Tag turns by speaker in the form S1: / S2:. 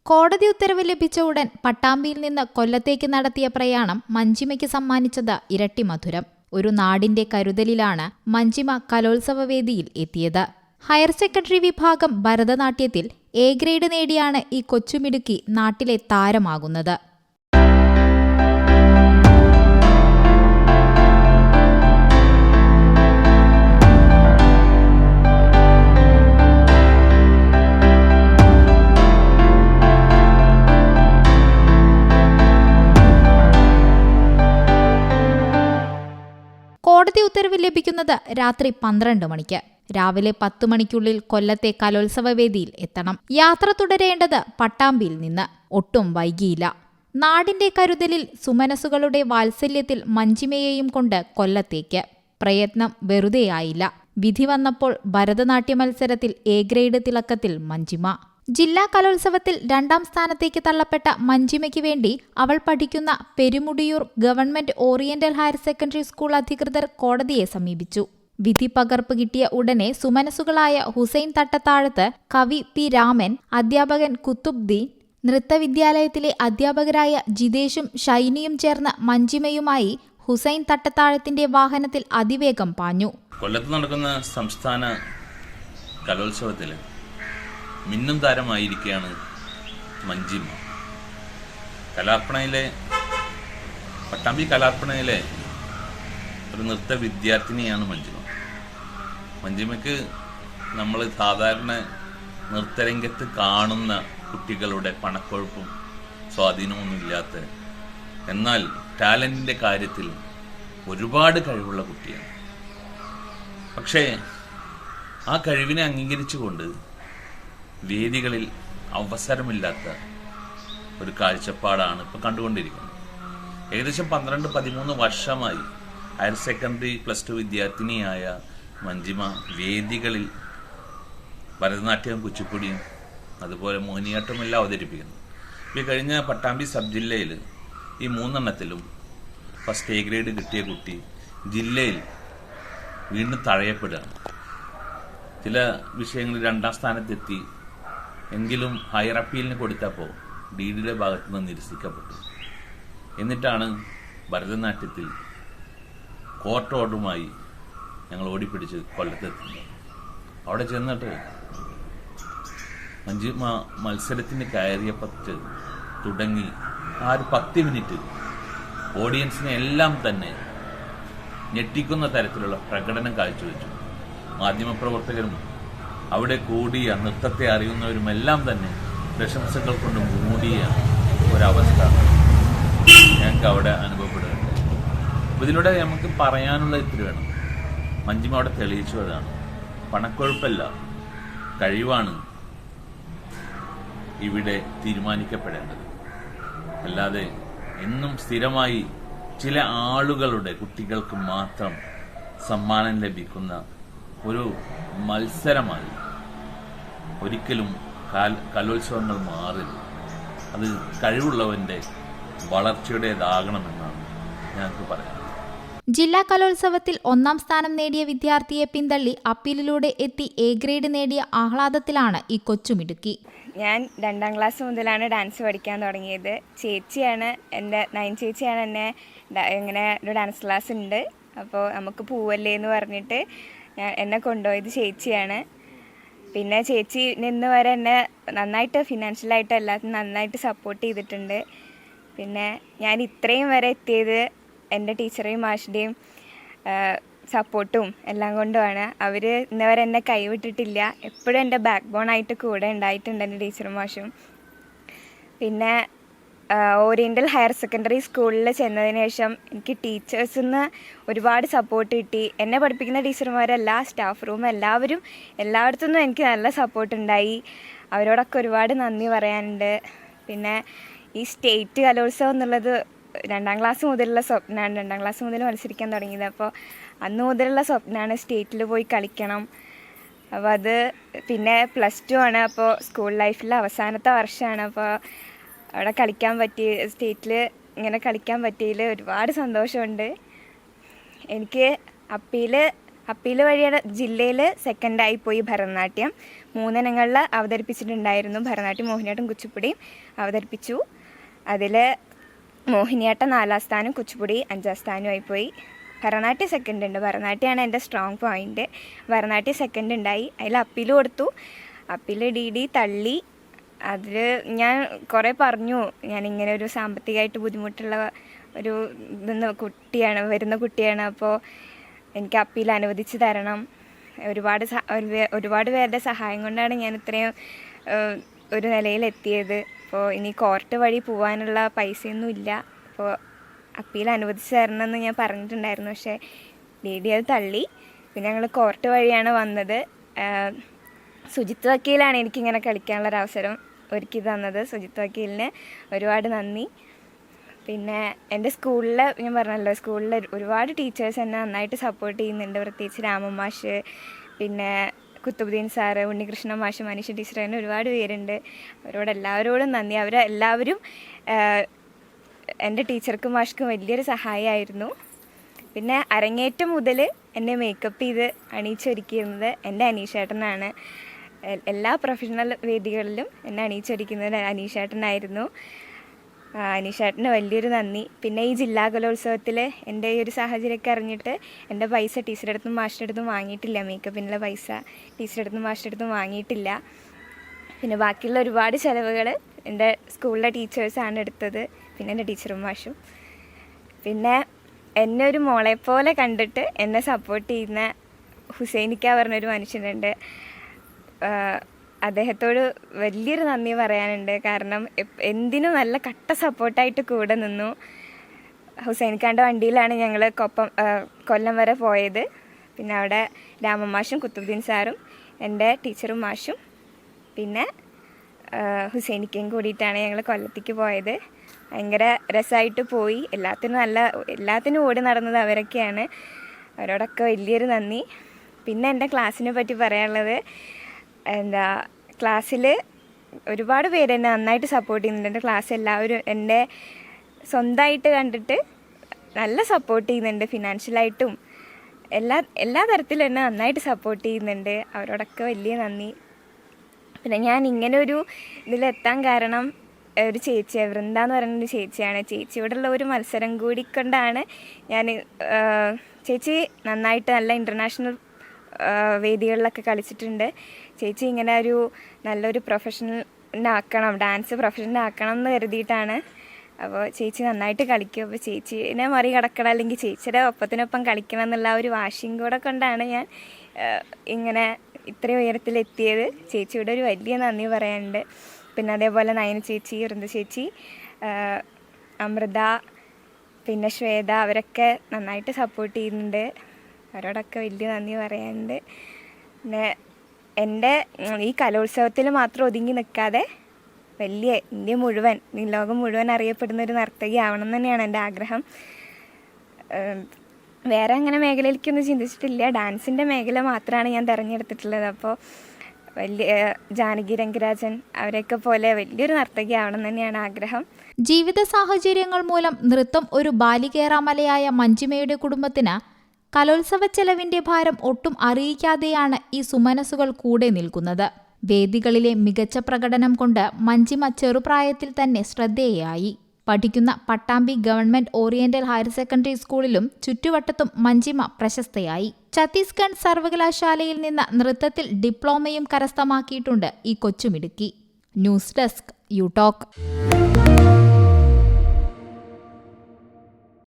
S1: കോടതി ഉത്തരവ് ലഭിച്ച ഉടൻ പട്ടാമ്പിയിൽ നിന്ന് കൊല്ലത്തേക്ക് നടത്തിയ പ്രയാണം മഞ്ജിമയ്ക്ക് സമ്മാനിച്ചത് ഇരട്ടി മധുരം. ഒരു നാടിന്റെ കരുതലിലാണ് മഞ്ജിമ കലോത്സവ വേദിയിൽ എത്തിയത്. ഹയർ സെക്കൻഡറി വിഭാഗം ഭരതനാട്യത്തിൽ എ ഗ്രേഡ് നേടിയാണ് ഈ കൊച്ചുമിടുക്കി നാട്ടിലെ താരമാകുന്നത്. കോടതി ഉത്തരവ് ലഭിക്കുന്നത് രാത്രി 12 മണിക്ക്. രാവിലെ 10 മണിക്കുള്ളിൽ കൊല്ലത്തെ കലോത്സവ വേദിയിൽ എത്തണം. യാത്ര തുടരേണ്ടത് പട്ടാമ്പിയിൽ നിന്ന്. ഒട്ടും വൈകിയില്ല. നാടിന്റെ കരുതലിൽ, സുമനസുകളുടെ വാത്സല്യത്തിൽ മഞ്ജിമയെയും കൊണ്ട് കൊല്ലത്തേക്ക്. പ്രയത്നം വെറുതെയായില്ല. വിധി വന്നപ്പോൾ ഭരതനാട്യ മത്സരത്തിൽ എ ഗ്രേഡ് തിളക്കത്തിൽ മഞ്ജിമ. ജില്ലാ കലോത്സവത്തിൽ 2ാം സ്ഥാനത്തേക്ക് തള്ളപ്പെട്ട മഞ്ജിമയ്ക്ക് വേണ്ടി അവൾ പഠിക്കുന്ന Perumudiyoor government oriental higher secondary school അധികൃതർ കോടതിയെ സമീപിച്ചു. വിധി പകർപ്പ് കിട്ടിയ ഉടനെ സുമനസുകളായ ഹുസൈൻ തട്ടത്താഴത്ത്, കവി പി രാമൻ, അധ്യാപകൻ കുത്തുബ്ദീൻ, നൃത്തവിദ്യാലയത്തിലെ അധ്യാപകരായ ജിതേഷും ഷൈനിയും ചേർന്ന് മഞ്ജിമയുമായി ഹുസൈൻ തട്ടത്താഴത്തിന്റെ വാഹനത്തിൽ അതിവേഗം പാഞ്ഞു.
S2: കൊല്ലത്ത് നടക്കുന്ന സംസ്ഥാന കലോത്സവത്തിൽ മിന്നും താരമായിരിക്കുകയാണ് മഞ്ജിമ. പട്ടാമ്പി കലാർപ്പണയിലെ ഒരു നൃത്ത വിദ്യാർത്ഥിനിയാണ് മഞ്ജിമ. മഞ്ജിമയ്ക്ക് നമ്മൾ സാധാരണ നൃത്തരംഗത്ത് കാണുന്ന കുട്ടികളുടെ പണക്കൊഴുപ്പും സ്വാധീനമൊന്നും ഇല്ലാത്ത, എന്നാൽ ടാലന്റിന്റെ കാര്യത്തിൽ ഒരുപാട് കഴിവുള്ള കുട്ടിയാണ്. പക്ഷേ ആ കഴിവിനെ അംഗീകരിച്ചുകൊണ്ട് വേദികളിൽ അവസരമില്ലാത്ത ഒരു കാഴ്ചപ്പാടാണ് ഇപ്പോൾ കണ്ടുകൊണ്ടിരിക്കുന്നത്. ഏകദേശം 12-13 വർഷമായി ഹയർ സെക്കൻഡറി +2 വിദ്യാർത്ഥിനിയായ മഞ്ജിമ വേദികളിൽ ഭരതനാട്യവും കുച്ചിപ്പുടിയും അതുപോലെ മോഹിനിയാട്ടമെല്ലാം അവതരിപ്പിക്കുന്നു. ഈ കഴിഞ്ഞ പട്ടാമ്പി സബ് ജില്ലയിൽ ഈ 3 ഫസ്റ്റ് എ ഗ്രേഡ് കിട്ടിയ കുട്ടി ജില്ലയിൽ വീണ്ടും തഴയപ്പെടുകയാണ്. ചില വിഷയങ്ങളിൽ 2ാം സ്ഥാനത്തെത്തി. എങ്കിലും ഹയർ അപ്പീലിന് കൊടുത്തപ്പോൾ ഡിഡിയുടെ ഭാഗത്തു നിന്ന് നിരസിക്കപ്പെട്ടു. എന്നിട്ടാണ് ഭരതനാട്യത്തിൽ കോർട്ട് ഓർഡറുമായി ഞങ്ങൾ ഓടിപ്പിടിച്ച് കൊല്ലത്തെത്തുന്നത്. അവിടെ ചെന്നിട്ട് മഞ്ജിമ മത്സരത്തിന് കയറിയപ്പറ്റ് തുടങ്ങി ആ ഒരു 10 മിനിറ്റ് ഓഡിയൻസിനെ എല്ലാം തന്നെ ഞെട്ടിക്കുന്ന തരത്തിലുള്ള പ്രകടനം കാഴ്ചവെച്ചു. മാധ്യമപ്രവർത്തകരും അവിടെ കൂടിയ നൃത്തത്തെ അറിയുന്നവരുമെല്ലാം തന്നെ പ്രശംസകൾ കൊണ്ട് മൂടിയ ഒരവസ്ഥ ഞങ്ങൾക്ക് അവിടെ അനുഭവപ്പെടുന്നുണ്ട്. ഇതിലൂടെ നമുക്ക് പറയാനുള്ള ഇത്തിരി വേണം. മഞ്ജിമ അവിടെ തെളിയിച്ചു. അതാണ് പണക്കൊഴുപ്പല്ല, കഴിവാണ് ഇവിടെ തീരുമാനിക്കപ്പെടേണ്ടത്. അല്ലാതെ എന്നും സ്ഥിരമായി ചില ആളുകളുടെ കുട്ടികൾക്ക് മാത്രം സമ്മാനം ലഭിക്കുന്ന ഒരു മത്സരമായി ഒരിക്കലും കലോത്സവങ്ങൾ മാറരുത്. അത് കഴിവുള്ളവന്റെ വളർച്ചയുടേതാകണമെന്നാണ് ഞങ്ങൾക്ക് പറയാനുള്ളത്.
S1: ജില്ലാ കലോത്സവത്തിൽ 1ാം സ്ഥാനം നേടിയ വിദ്യാർത്ഥിയെ പിന്തള്ളി അപ്പീലിലൂടെ എത്തി എ ഗ്രേഡ് നേടിയ ആഹ്ലാദത്തിലാണ് ഈ കൊച്ചുമിടുക്കി.
S3: ഞാൻ 2ാം ക്ലാസ് മുതലാണ് ഡാൻസ് പഠിക്കാൻ തുടങ്ങിയത്. ചേച്ചിയാണ് എൻ്റെ 9 ചേച്ചിയാണ് ഇങ്ങനെ ഒരു ഡാൻസ് ക്ലാസ് ഉണ്ട്, അപ്പോൾ നമുക്ക് പോവല്ലേ എന്ന് പറഞ്ഞിട്ട് എന്നെ കൊണ്ടുപോയത് ചേച്ചിയാണ്. പിന്നെ ചേച്ചി ഇന്ന് വരെ എന്നെ നന്നായിട്ട് ഫിനാൻഷ്യലായിട്ട് എല്ലാത്തിനും നന്നായിട്ട് സപ്പോർട്ട് ചെയ്തിട്ടുണ്ട്. പിന്നെ ഞാൻ ഇത്രയും വരെ എത്തിയത് എൻ്റെ ടീച്ചറേയും മാഷിൻ്റെയും സപ്പോർട്ടും എല്ലാം കൊണ്ടുമാണ്. അവർ ഇന്ന് വരെ എന്നെ കൈവിട്ടിട്ടില്ല. എപ്പോഴും എൻ്റെ ബാക്ക് ബോണായിട്ട് കൂടെ ഉണ്ടായിട്ടുണ്ട് എൻ്റെ ടീച്ചറും മാഷും. പിന്നെ ഓറിയൻ്റൽ ഹയർ സെക്കൻഡറി സ്കൂളിൽ ചെന്നതിന് ശേഷം എനിക്ക് ടീച്ചേഴ്സിൽ നിന്ന് ഒരുപാട് സപ്പോർട്ട് കിട്ടി. എന്നെ പഠിപ്പിക്കുന്ന ടീച്ചർമാരെല്ലാ സ്റ്റാഫ് റൂം എല്ലായിടത്തു നിന്നും എനിക്ക് നല്ല സപ്പോർട്ട് ഉണ്ടായി. അവരോടൊക്കെ ഒരുപാട് നന്ദി പറയാനുണ്ട്. പിന്നെ ഈ സ്റ്റേറ്റ് കലോത്സവം എന്നുള്ളത് 2ാം ക്ലാസ് മുതലുള്ള സ്വപ്നമാണ്. 2ാം ക്ലാസ് മുതൽ മത്സരിക്കാൻ തുടങ്ങിയത്. അപ്പോൾ അന്ന് മുതലുള്ള സ്വപ്നമാണ് സ്റ്റേറ്റിൽ പോയി കളിക്കണം. അപ്പോൾ അത് പിന്നെ +2 ആണ്. അപ്പോൾ സ്കൂൾ ലൈഫിലെ അവസാനത്തെ വർഷമാണ്. അപ്പോൾ അവിടെ കളിക്കാൻ പറ്റി, സ്റ്റേറ്റിൽ ഇങ്ങനെ കളിക്കാൻ പറ്റിയതിൽ ഒരുപാട് സന്തോഷമുണ്ട്. എനിക്ക് അപ്പീൽ വഴിയുടെ ജില്ലയിൽ സെക്കൻഡായി പോയി ഭരതനാട്യം. 3 ഇനങ്ങളിൽ അവതരിപ്പിച്ചിട്ടുണ്ടായിരുന്നു. ഭരതനാട്യം, മോഹിനിയാട്ടം, കുച്ചിപ്പുടിയും അവതരിപ്പിച്ചു. അതിൽ മോഹിനിയാട്ടം 4ാം സ്ഥാനം, കുച്ചിപ്പുടി 5ാം സ്ഥാനമായി പോയി. ഭരതനാട്യം സെക്കൻഡ് ഉണ്ട്. ഭരതനാട്യമാണ് എൻ്റെ സ്ട്രോങ് പോയിൻ്റ്. ഭരതനാട്യം സെക്കൻഡ് ഉണ്ടായി. അതിൽ അപ്പീൽ കൊടുത്തു. അപ്പീൽ DD തള്ളി. അതിൽ ഞാൻ കുറേ പറഞ്ഞു, ഞാനിങ്ങനെ ഒരു സാമ്പത്തികമായിട്ട് ബുദ്ധിമുട്ടുള്ള ഒരു വരുന്ന കുട്ടിയാണ്, അപ്പോൾ എനിക്ക് അപ്പീൽ അനുവദിച്ച് തരണം. ഒരുപാട് പേരുടെ സഹായം കൊണ്ടാണ് ഞാൻ ഇത്രയും ഒരു നിലയിലെത്തിയത്. അപ്പോൾ ഇനി കോർട്ട് വഴി പോകാനുള്ള പൈസയൊന്നും ഇല്ല, അപ്പോൾ അപ്പീൽ അനുവദിച്ച് തരണമെന്ന് ഞാൻ പറഞ്ഞിട്ടുണ്ടായിരുന്നു. പക്ഷേ DD അത് തള്ളി. പിന്നെ ഞങ്ങൾ കോർട്ട് വഴിയാണ് വന്നത്. സുജിത്ത് വക്കീലാണ് എനിക്കിങ്ങനെ കളിക്കാനുള്ളൊരവസരം ഒരുക്കി തന്നത്. സുജിത്ത് വക്കീലിന് ഒരുപാട് നന്ദി. പിന്നെ എൻ്റെ സ്കൂളിൽ ഞാൻ പറഞ്ഞല്ലോ, സ്കൂളിൽ ഒരുപാട് ടീച്ചേഴ്സ് എന്നെ നന്നായിട്ട് സപ്പോർട്ട് ചെയ്യുന്നുണ്ട്. പ്രത്യേകിച്ച് രാമൻ മാഷ്, പിന്നെ കുത്തുബുദ്ദീൻ സാറ്, ഉണ്ണികൃഷ്ണൻ മാഷ്, മനീഷ ടീച്ചർ, അങ്ങനെ ഒരുപാട് പേരുണ്ട്. അവരോടെല്ലാവരോടും നന്ദി. അവരെല്ലാവരും എൻ്റെ ടീച്ചർക്കും മാഷ്ക്കും വലിയൊരു സഹായമായിരുന്നു. പിന്നെ അരങ്ങേറ്റം മുതൽ എന്നെ മേക്കപ്പ് ചെയ്ത് അണിയിച്ചൊരുക്കിയിരുന്നത് എൻ്റെ അനീഷേട്ടനാണ്. എല്ലാ പ്രൊഫഷണൽ വേദികളിലും എന്നെ അണിയിച്ചൊരുക്കുന്നത് അനീഷേട്ടനായിരുന്നു. അനീഷേട്ടന് വലിയൊരു നന്ദി. പിന്നെ ഈ ജില്ലാ കലോത്സവത്തിൽ എൻ്റെ ഈ ഒരു സാഹചര്യമൊക്കെ അറിഞ്ഞിട്ട് എൻ്റെ പൈസ ടീച്ചറുടെ അടുത്തും മാഷിൻ്റെ അടുത്തും വാങ്ങിയിട്ടില്ല. മേക്കപ്പിനുള്ള പൈസ ടീച്ചറുടെ അടുത്തും മാഷിൻ്റെ അടുത്തും വാങ്ങിയിട്ടില്ല. പിന്നെ ബാക്കിയുള്ള ഒരുപാട് ചിലവുകൾ എൻ്റെ സ്കൂളിലെ ടീച്ചേഴ്സാണ് എടുത്തത്. പിന്നെ എൻ്റെ ടീച്ചറും മാഷും. പിന്നെ എന്നെ ഒരു മോളെപ്പോലെ കണ്ടിട്ട് എന്നെ സപ്പോർട്ട് ചെയ്യുന്ന ഹുസൈനിക്ക പറഞ്ഞൊരു മനുഷ്യനുണ്ട്. അദ്ദേഹത്തോട് വലിയൊരു നന്ദി പറയാനുണ്ട്. കാരണം എന്തിനും നല്ല കട്ട സപ്പോർട്ടായിട്ട് കൂടെ നിന്നു. ഹുസൈനിക്കാൻ്റെ വണ്ടിയിലാണ് ഞങ്ങൾ കൊല്ലം വരെ പോയത്. പിന്നെ അവിടെ രാമൻ മാഷും കുത്തുബുദ്ദീൻ സാറും എൻ്റെ ടീച്ചറും മാഷും പിന്നെ ഹുസൈനിക്കയും കൂടിയിട്ടാണ് ഞങ്ങൾ കൊല്ലത്തേക്ക് പോയത്. ഭയങ്കര രസമായിട്ട് പോയി. എല്ലാത്തിനും ഓടി നടന്നത് അവരൊക്കെയാണ്. അവരോടൊക്കെ വലിയൊരു നന്ദി. പിന്നെ എൻ്റെ ക്ലാസ്സിനെ പറ്റി പറയാനുള്ളത്, ക്ലാസ്സിൽ ഒരുപാട് പേര് എന്നെ നന്നായിട്ട് സപ്പോർട്ട് ചെയ്യുന്നുണ്ട്. എൻ്റെ ക്ലാസ് എല്ലാവരും എന്നെ സ്വന്തമായിട്ട് കണ്ടിട്ട് നല്ല സപ്പോർട്ട് ചെയ്യുന്നുണ്ട്. ഫിനാൻഷ്യലായിട്ടും എല്ലാ തരത്തിലും എന്നെ നന്നായിട്ട് സപ്പോർട്ട് ചെയ്യുന്നുണ്ട്. അവരോടൊക്കെ വലിയ നന്ദി. പിന്നെ ഞാൻ ഇങ്ങനെ ഒരു ഇതിലെത്താൻ കാരണം ഒരു ചേച്ചിയാണ്, വൃന്ദ എന്ന് പറയുന്നൊരു ചേച്ചിയാണ്. ചേച്ചിയോടുള്ള ഒരു മത്സരം കൂടി കൊണ്ടാണ് ഞാൻ ചേച്ചി നന്നായിട്ട് നല്ല ഇൻ്റർനാഷണൽ വേദികളിലൊക്കെ കളിച്ചിട്ടുണ്ട്. ചേച്ചി ഇങ്ങനെ നല്ലൊരു പ്രൊഫഷണലാക്കണം, ഡാൻസ് പ്രൊഫഷണലാക്കണം എന്ന് കരുതിയിട്ടാണ്. അപ്പോൾ ചേച്ചി നന്നായിട്ട് കളിക്കും. അപ്പോൾ ചേച്ചീനെ മറികടക്കണം, അല്ലെങ്കിൽ ചേച്ചിയുടെ ഒപ്പത്തിനൊപ്പം കളിക്കണം എന്നുള്ള ഒരു വാശിയും കൂടെ കൊണ്ടാണ് ഞാൻ ഇങ്ങനെ ഇത്രയും ഉയരത്തിലെത്തിയത്. ചേച്ചിയുടെ ഒരു വലിയ നന്ദി പറയാനുണ്ട്. പിന്നെ അതേപോലെ നയന ചേച്ചി, വൃന്ദ ചേച്ചി, അമൃത, പിന്നെ ശ്വേത, അവരൊക്കെ നന്നായിട്ട് സപ്പോർട്ട് ചെയ്യുന്നുണ്ട്. അവരോടൊക്കെ വലിയ നന്ദി പറയാനുണ്ട്. പിന്നെ എൻ്റെ ഈ കലോത്സവത്തിൽ മാത്രം ഒതുങ്ങി നിൽക്കാതെ വലിയ ഇന്ത്യ മുഴുവൻ, ലോകം മുഴുവൻ അറിയപ്പെടുന്ന ഒരു നർത്തകി ആവണം എന്ന് തന്നെയാണ് എൻ്റെ ആഗ്രഹം. വേറെ അങ്ങനെ മേഖലയിലേക്കൊന്നും ചിന്തിച്ചിട്ടില്ല. ഡാൻസിൻ്റെ മേഖല മാത്രമാണ് ഞാൻ തിരഞ്ഞെടുത്തിട്ടുള്ളത്. അപ്പോൾ ജാനകി രംഗരാജൻ അവരെയൊക്കെ പോലെ വലിയൊരു നർത്തകി ആവണം തന്നെയാണ് ആഗ്രഹം.
S1: ജീവിത സാഹചര്യങ്ങൾ മൂലം നൃത്തം ഒരു ബാലികേറാമലയായ മഞ്ജിമയുടെ കുടുംബത്തിന് കലോത്സവ ചെലവിന്റെ ഭാരം ഒട്ടും അറിയിക്കാതെയാണ് ഈ സുമനസ്സുകൾ കൂടെ നിൽക്കുന്നത്. വേദികളിലെ മികച്ച പ്രകടനം കൊണ്ട് മഞ്ജിമ ചെറുപ്രായത്തിൽ തന്നെ ശ്രദ്ധേയയായി. പഠിക്കുന്ന Pattambi government oriental higher secondary സ്കൂളിലും ചുറ്റുവട്ടത്തും മഞ്ജിമ പ്രശസ്തയായി. ഛത്തീസ്ഗഡ് സർവകലാശാലയിൽ നിന്ന് നൃത്തത്തിൽ ഡിപ്ലോമയും കരസ്ഥമാക്കിയിട്ടുണ്ട് ഈ കൊച്ചുമിടുക്കി. News desk U talk.